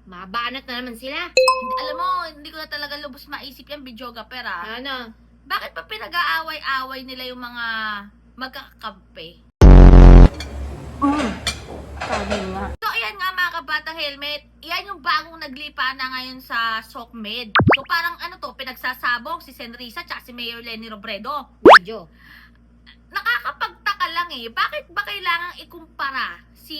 Mabanat na naman sila. Hindi, alam mo, hindi ko na talaga lubos maisip yan, videographer ah. Ano? Bakit pa pinag-aaway-away nila yung mga magkakakampi? Sabi nga. So, ayan nga mga kabatang helmet, yan yung bagong naglipa na ngayon sa SOCMED. So, parang ano to, pinagsasabong si Senrisa at si Mayor Leni Robredo. Medyo. Nakakapagtaka lang eh, bakit ba kailangang ikumpara si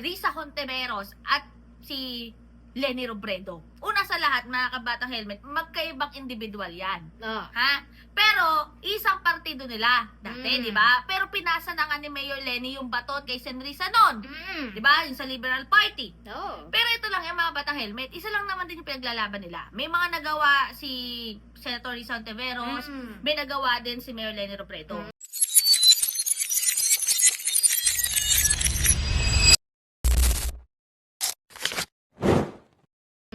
Risa Hontiveros at si Leni Robredo? Una sa lahat, mga kabatang helmet, magkaibang individual yan. Oh. Ha? Pero, isang partido nila dati, di ba? Pero pinasa na nga ni Mayor Leni yung baton kay Senrisa noon. Di ba? Yung sa Liberal Party. Oh. Pero ito lang yung mga batang helmet, isa lang naman din yung pinaglalaban nila. May mga nagawa si Senator Risa Hontiveros, may nagawa din si Mayor Leni Robredo.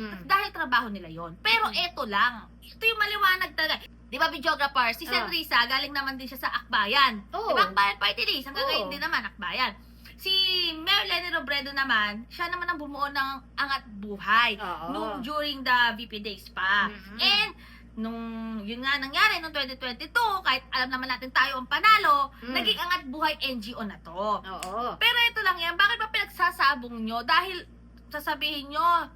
Dahil trabaho nila yon. Pero ito lang, ito yung maliwanag talaga. Di ba, videographer, si Senrisa, galing naman din siya sa Akbayan. Oo. Di ba, Akbayan Party List, hanggang Oo. ngayon din naman, Akbayan. Si Mayor Leni Robredo naman, siya naman ang bumuo ng Angat Buhay Oo. nung during the VP days pa. And nung yun nga nangyari nung 2022, kahit alam naman natin tayo ang panalo, naging Angat Buhay NGO na to. Oo. Pero ito lang yan, bakit ba pinagsasabong nyo? Dahil sasabihin nyo,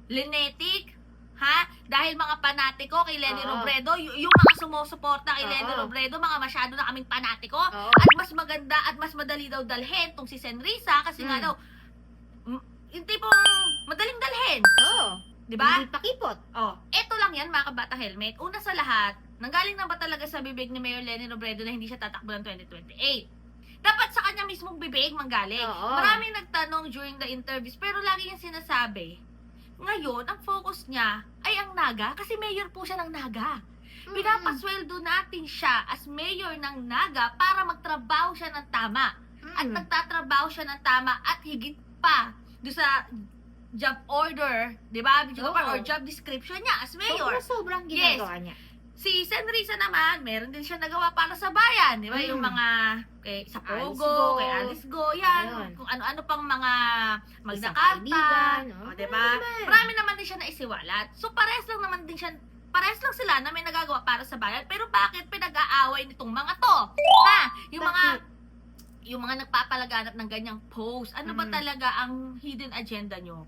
Linetic, ha? Dahil mga panatiko kay Leni Oo. Robredo, yung mga sumusuporta kay Leni Oo. Robredo, mga masyado na kaming panatiko, Oo. at mas maganda at mas madali daw dalhin tong si Senrisa kasi nga daw, yung tipong madaling dalhin, Oo. di ba? Hindi pakipot. Oh, eto lang yan mga kabata helmet. Una sa lahat, nanggaling na ba talaga sa bibig ni Mayor Leni Robredo na hindi siya tatakbo ng 2028? Dapat sa kanya mismong bibig manggaling. Oo. Maraming nagtanong during the interviews, pero lagi niyang sinasabi, ngayon, ang focus niya ay ang Naga kasi mayor po siya ng Naga. Pinapasweldo natin siya as mayor ng Naga para magtrabaho siya ng tama. At nagtatrabaho siya ng tama at higit pa do sa job order, di ba? Oo. Or job description niya as mayor. Sobrang ginagawa niya. Si Senrisa naman, meron din siya nagawa para sa bayan, di ba? Yung mga sa Alice Pogo, Go. kay Alice Go, yan. Ayun. Kung ano-ano pang mga Isang magnakalta, kaibigan, o, di ba? Marami naman din siya na isiwalat. So, parehas lang naman din siya, parehas lang sila na may nagagawa para sa bayan. Pero bakit pinag-aaway nitong mga to? Ha? Yung mga nagpapalaganap ng ganyang post, ano ba talaga ang hidden agenda nyo?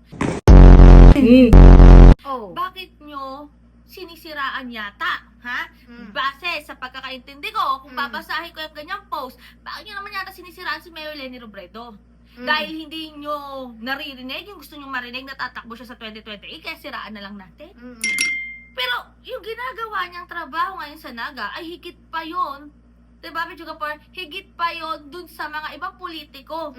Oh. Bakit nyo sinisiraan yata? Ha? Base sa pagkakaintindi ko, kung babasahin ko yung ganyang post, bakit nyo naman yata sinisiraan si Mayor Leni Robredo? Dahil hindi nyo naririnig, yung gusto nyo marinig na tatakbo siya sa 2028, kaya siraan na lang natin. Pero yung ginagawa niyang trabaho ngayon sa Naga ay higit pa yon, diba, Pichugapur? Higit pa yon dun sa mga ibang politiko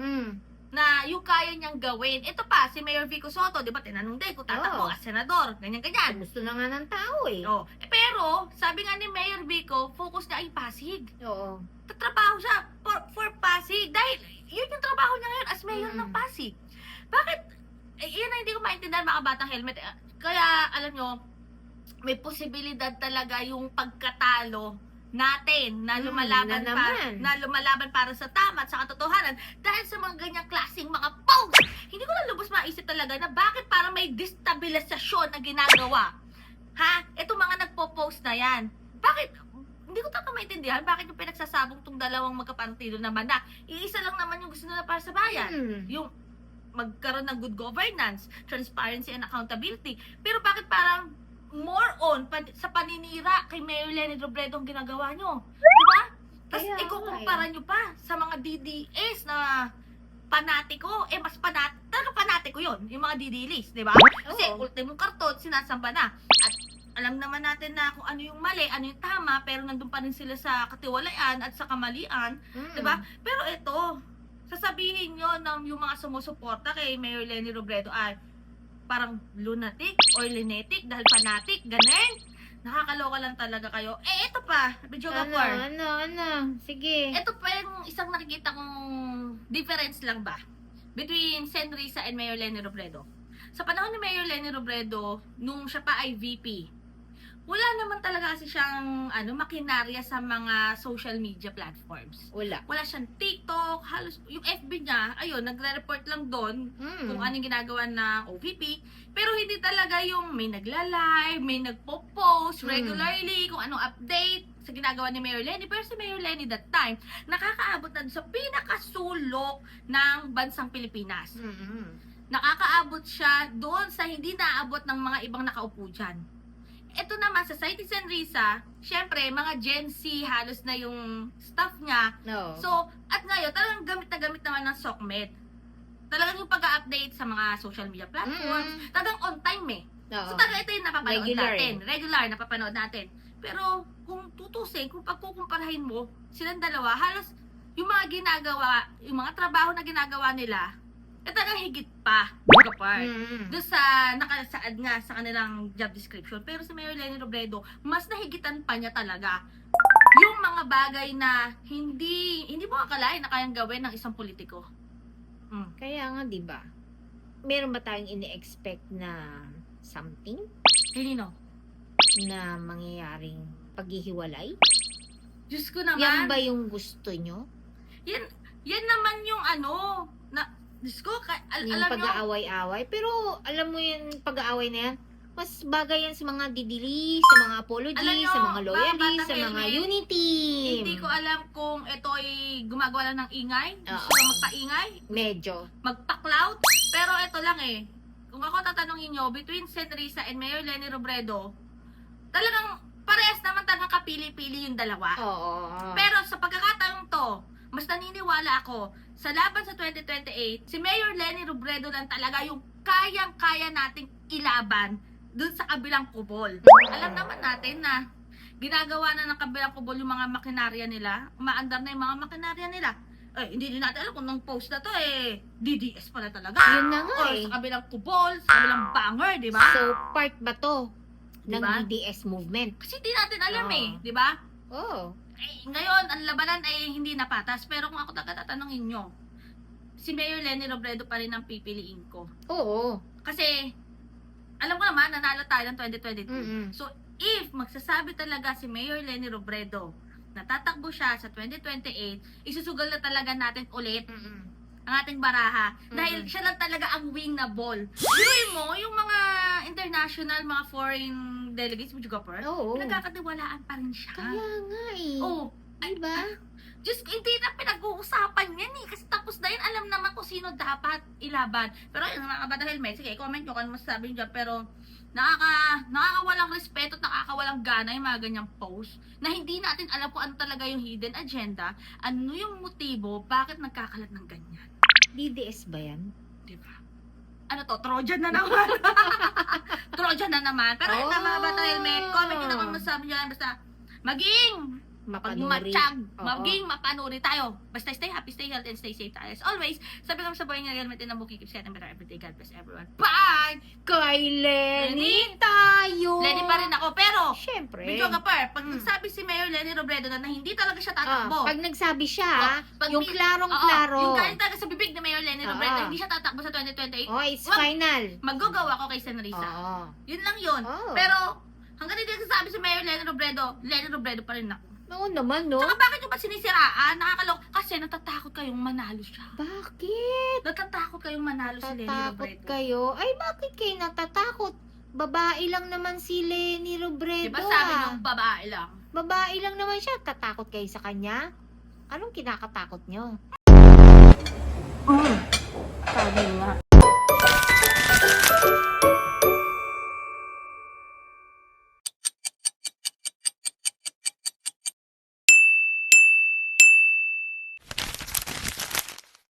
na yung kaya niyang gawin. Ito pa, si Mayor Vico Soto, di ba, tinanong din kung tatakbo as senador, ganyan-ganyan. Gusto na nga ng tao eh. Oh. Pero, sabi nga ni Mayor Vico, focus niya ay Pasig. Oo. Tatrabaho siya for Pasig. Dahil, yun yung trabaho niya ngayon as mayor ng Pasig. Bakit? Yan ang hindi ko maintindihan mga batang helmet. Kaya, alam nyo, may posibilidad talaga yung pagkatalo natin na lumalaban na lumalaban para sa tama at sa katotohanan dahil sa mga ganyang klaseng mga post. Hindi ko na lubos maisip talaga na bakit para may destabilisasyon na ginagawa. Ha? Itong mga nagpo-post na yan. Bakit? Hindi ko talaga maintindihan bakit yung pinagsasabong tong dalawang magkapartido naman na iisa lang naman yung gusto nila para sa bayan. Yung magkaroon ng good governance, transparency and accountability. Pero bakit parang more on sa paninira kay Mayor Leni Robredo ang ginagawa nyo? Diba? Tapos Kaya ikukumpara nyo pa sa mga DDS na panatiko, mas talaga panatiko yun, yung mga DDLs, diba? Kasi ultimong karton, sinasamba na. At alam naman natin na kung ano yung mali, ano yung tama, pero nandun pa rin sila sa katiwalayan at sa kamalian, diba? Pero ito, sasabihin nyo ng yung mga sumusuporta kay Mayor Leni Robredo ay parang lunatic or linetic dahil fanatic, ganun. Nakakaloka lang talaga kayo. Ito pa, videographer. Ano? Sige. Ito pa yung isang nakikita kong difference lang ba between Senrisa and Mayor Leni Robredo. Sa panahon ni Mayor Leni Robredo, nung siya pa ay VP, wala naman talaga kasi siyang makinarya sa mga social media platforms. Wala. Wala siyang TikTok, halos yung FB niya, ayun, nagre-report lang doon kung anong ginagawa ng OVP. Pero hindi talaga yung may nagla-live, may nagpo-post regularly, kung anong update sa ginagawa ni Mayor Lenny. Pero si Mayor Lenny that time, nakakaabot na sa pinakasulok ng bansang Pilipinas. Nakakaabot siya doon sa hindi naaabot ng mga ibang nakaupo dyan. Ito naman sa Citizen Risa, syempre, mga Gen Z halos na yung staff niya. No. So, at ngayon, talagang gamit na gamit naman ng SOCMED. Talagang yung pag-update sa mga social media platforms, talagang on time eh. So, talaga ito yung napapanood Regular natin. Regular, napapanood natin. Pero, kung tutusin, kung pagkukumparahin mo, silang dalawa, halos yung mga ginagawa, yung mga trabaho na ginagawa nila, talagang higit pa. Doon sa nakasaad nga sa kanilang job description. Pero si Mayor Lenny Robredo, mas nahigitan pa niya talaga yung mga bagay na hindi mo akalain na kayang gawin ng isang politiko. Kaya nga, di ba? Meron ba tayong ini-expect na something Hindi no. na mangyayaring paghihiwalay? Diyos ko naman. Yan ba yung gusto nyo? Yan naman yung Diyos ko, Yung alam nyo, pag-aaway-away? Pero, alam mo yung pag-aaway na yan, mas bagay yan sa mga didili, sa mga apology, Alam nyo, sa mga loyalty, mga sa mga Batang unity. hindi ko alam kung ito ay gumagawa lang ng ingay. Gusto Oo. lang magpaingay. Medyo. Magpa-cloud. Pero ito lang eh. Kung ako tatanungin nyo, between Sen Risa and Mayor Lenny Robredo, talagang parehas naman talagang kapili-pili yung dalawa. Oo. Pero sa pagkakataong to, mas naniniwala ako, sa laban sa 2028, si Mayor Lenny Robredo lang talaga yung kayang-kaya nating ilaban dun sa kabilang kubol. Alam naman natin na ginagawa na ng kabilang kubol yung mga makinarya nila, umaandar na yung mga makinarya nila. Hindi din natin alam kung nung post na to DDS pala talaga. Yun na nga Or sa kabilang kubol, sa kabilang banger, di ba? So, part ba to ng Diba? DDS movement? Kasi di natin alam Oo. di ba? Oh. Ngayon, ang labanan ay hindi napatas. Pero kung ako tatanungin nyo, si Mayor Lenny Robredo pa rin ang pipiliin ko. Oo. Kasi, alam ko naman, nanalo tayo ng 2022. Mm-mm. So, if magsasabi talaga si Mayor Lenny Robredo na tatakbo siya sa 2028, isusugal na talaga natin ulit ang ating baraha. Dahil siya lang talaga ang wing na ball. Biruin mo, yung mga international, mga foreign delegates, mo juga per, Oo. nagkakatiwalaan pa rin siya. Kaya nga eh. Oh, Diba? Diyos ko, hindi na pinag-uusapan yan eh. Kasi tapos na yun, alam naman kung sino dapat ilaban. Pero yun, mga kabata helmet, sige, comment nyo kung ano masasabi nyo dyan. Pero nakakawalang respeto at nakakawalang gana yung mga ganyang post na hindi natin alam kung ano talaga yung hidden agenda, ano yung motibo, bakit nagkakalat ng ganyan. DDS ba yan? Diba? Ano to? Trojan na naman. Trojan na naman. Pero yun na mga bata helmet, comment nyo na kung ano masasabi nyo yan. Basta maging Mapanuri. pagmatsyag, Oo. maging mapanuri tayo. Basta stay happy, stay healthy, and stay safe tayo. As always, sabi ko sa buhay niya, helmet and keep getting better every day. God bless everyone. Bye! Kay Lenny tayo! Lenny pa rin ako, pero Siyempre. Video ka par, pag nagsabi si Mayor Lenny Robredo na hindi talaga siya tatakbo. Pag nagsabi siya, Pag yung may- klarong-klaro. Yung galing talaga sa bibig ni Mayor Lenny Oo. Robredo, hindi siya tatakbo sa 2028. Oh, it's Wag- final. Mag-go-go ako kay Senrisa. Oo. Yun lang yun. Oo. Pero, hanggang hindi nagsasabi si Mayor Lenny Robredo pa rin ako. Oo naman, no? Tsaka bakit nyo ba sinisiraan? Nakakalok. Kasi natatakot kayong manalo siya. Bakit? Natatakot kayong manalo si Lenny Natatakot Robredo. kayo? Ay, bakit kayo natatakot? Babae lang naman si Lenny Robredo. Diba sabi nung babae lang? Babae lang naman siya. Tatakot kayo sa kanya? Anong kinakatakot nyo? Sabi nga.